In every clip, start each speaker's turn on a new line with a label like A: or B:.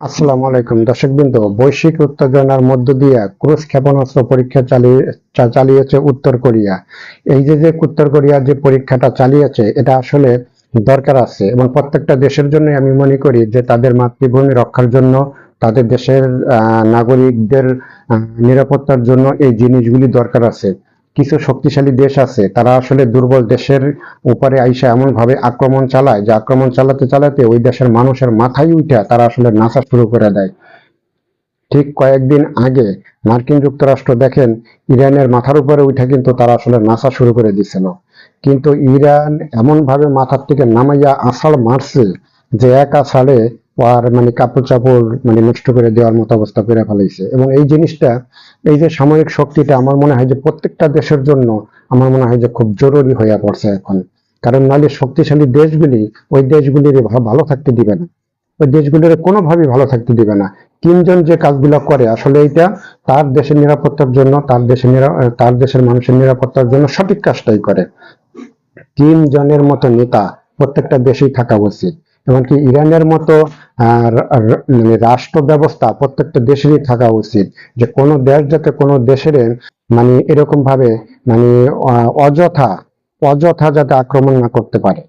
A: আসসালামু আলাইকুম দর্শকবৃন্দ, বৈশ্বিক উত্তেজনার মধ্য দিয়ে ক্রুজ ক্ষেপণাস্ত্র পরীক্ষা চালিয়েছে উত্তর কোরিয়া। এই যে উত্তর কোরিয়ার যে পরীক্ষাটা চালিয়েছে, এটা আসলে দরকার আছে এবং প্রত্যেকটা দেশের জন্য আমি মনে করি যে তাদের মাতৃভূমি রক্ষার জন্য, তাদের দেশের নাগরিকদের নিরাপত্তার জন্য এই জিনিসগুলি দরকার আছে। কিছু শক্তিশালী দেশ আছে, তারা আসলে দুর্বল দেশের উপরে আইসা এমন ভাবে আক্রমণ চালায় যে আক্রমণ চালাতে চালাতে ওই দেশের মানুষের মাথায় উঠে তারা আসলে নাচা শুরু করে দেয়। ঠিক কয়েকদিন আগে মার্কিন যুক্তরাষ্ট্র দেখেন ইরানের মাথার উপরে উঠে কিন্তু তারা আসলে নাচা শুরু করে দিছিল, কিন্তু ইরান এমন ভাবে মাথার থেকে নামাইয়া আছাড় মারছে যে এক আছাড়ে আর কাপড় চাপড় নষ্ট করে দেওয়ার মতো অবস্থা করে ফেলাইছে। এবং এই জিনিসটা, এই যে সামরিক শক্তিটা, আমার মনে হয় যে প্রত্যেকটা দেশের জন্য আমার মনে হয় যে খুব জরুরি হয়ে পড়ছে এখন। কারণ নাহলে শক্তিশালী দেশগুলি ওই দেশগুলির ভালো থাকতে দিবে না, ওই দেশগুলির কোনোভাবেই ভালো থাকতে দিবে না। কিম জং যে কাজগুলো করে আসলে এটা তার দেশের নিরাপত্তার জন্য, তার দেশের মানুষের নিরাপত্তার জন্য সঠিক কাজটাই করে। কিম জং এর মতো নেতা প্রত্যেকটা দেশেই থাকা উচিত। এমনকি ইরানের মতো রাষ্ট্র ব্যবস্থা প্রত্যেকটা দেশেরই থাকা উচিত, যে কোনো দেশ যাতে কোনো দেশের এরকম ভাবে মানে অযথা অযথা যাতে আক্রমণ না করতে পারে।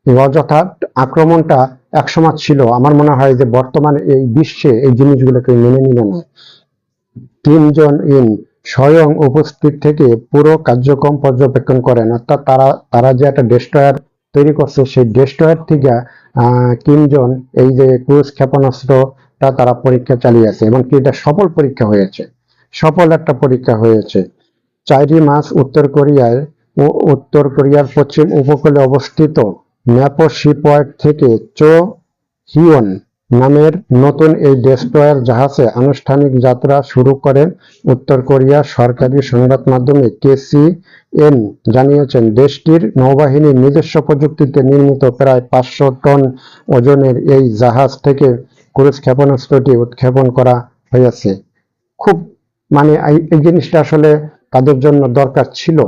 A: এই অযথা আক্রমণটা একসময় ছিল, আমার মনে হয় যে বর্তমানে এই বিশ্বে এই জিনিসগুলোকে মেনে নিবে না। কিম জন ইন স্বয়ং উপস্থিত থেকে পুরো কার্যক্রম পর্যবেক্ষণ করেন, অর্থাৎ তারা তারা যে একটা ডেস্ট্রয়ার তৈরি করছে, সেই ডেস্ট্রয়ার থেকে কিম জন এই যে ক্রুজ ক্ষেপণাস্ত্রটা তারা পরীক্ষা চালিয়েছে এবং এটা সফল পরীক্ষা হয়েছে, সফল একটা পরীক্ষা হয়েছে। 4ই মার্চ উত্তর কোরিয়ার পশ্চিম উপকূলে অবস্থিত ম্যাপো শিপওয়ার্ড থেকে চো হিওন নামের নতুন এই ডেস্ট্রয়ার জাহাজে আনুষ্ঠানিক যাত্রা শুরু করেন। উত্তর কোরিয়ার সরকারি সংবাদ মাধ্যমে কেসিএন জানিয়েছেন, দেশটির নৌবাহিনীর নিজস্ব প্রযুক্তিতে নির্মিত প্রায় 500 টন ওজনের এই জাহাজ থেকে ক্রুজ ক্ষেপণাস্ত্রটি উৎক্ষেপণ করা হয়েছে। খুব এই জিনিসটা আসলে তাদের জন্য দরকার ছিল।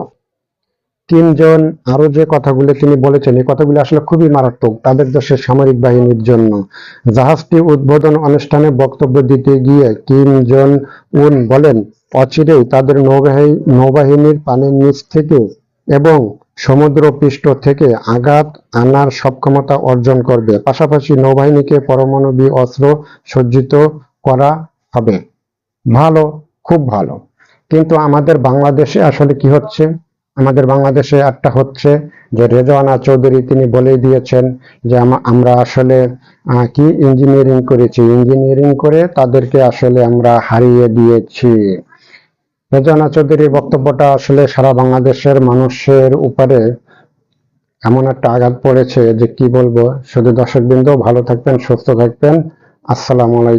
A: কিম জন আরো যে কথাগুলো তিনি বলেছেন, এই কথাগুলো আসলে খুবই মারাত্মক তাদের দেশের সামরিক বাহিনীর জন্য। জাহাজটি উদ্বোধন অনুষ্ঠানে বক্তব্য দিতে গিয়ে কিম জন উন বলেন, অচিরেই তাদের নৌবাহিনীর পানির নিচ থেকে এবং সমুদ্র পৃষ্ঠ থেকে আঘাত আনার সক্ষমতা অর্জন করবে, পাশাপাশি নৌবাহিনীকে পারমাণবিক অস্ত্র সজ্জিত করা হবে। ভালো, খুব ভালো। কিন্তু আমাদের বাংলাদেশে আসলে কি হচ্ছে? আমাদের বাংলাদেশে একটা হচ্ছে যে রেজওয়ানা চৌধুরী তিনি বলেই দিয়েছেন যে আমরা আসলে কি ইঞ্জিনিয়ারিং করেছি, ইঞ্জিনিয়ারিং করে তাদেরকে আসলে আমরা হারিয়ে দিয়েছি। রেজওয়ানা চৌধুরীর বক্তব্যটা আসলে সারা বাংলাদেশের মানুষের উপরে এমন একটা আঘাত পড়েছে যে কি বলবো। শুধু দর্শকবৃন্দ ভালো থাকবেন, সুস্থ থাকবেন। আসসালামু আলাইকুম।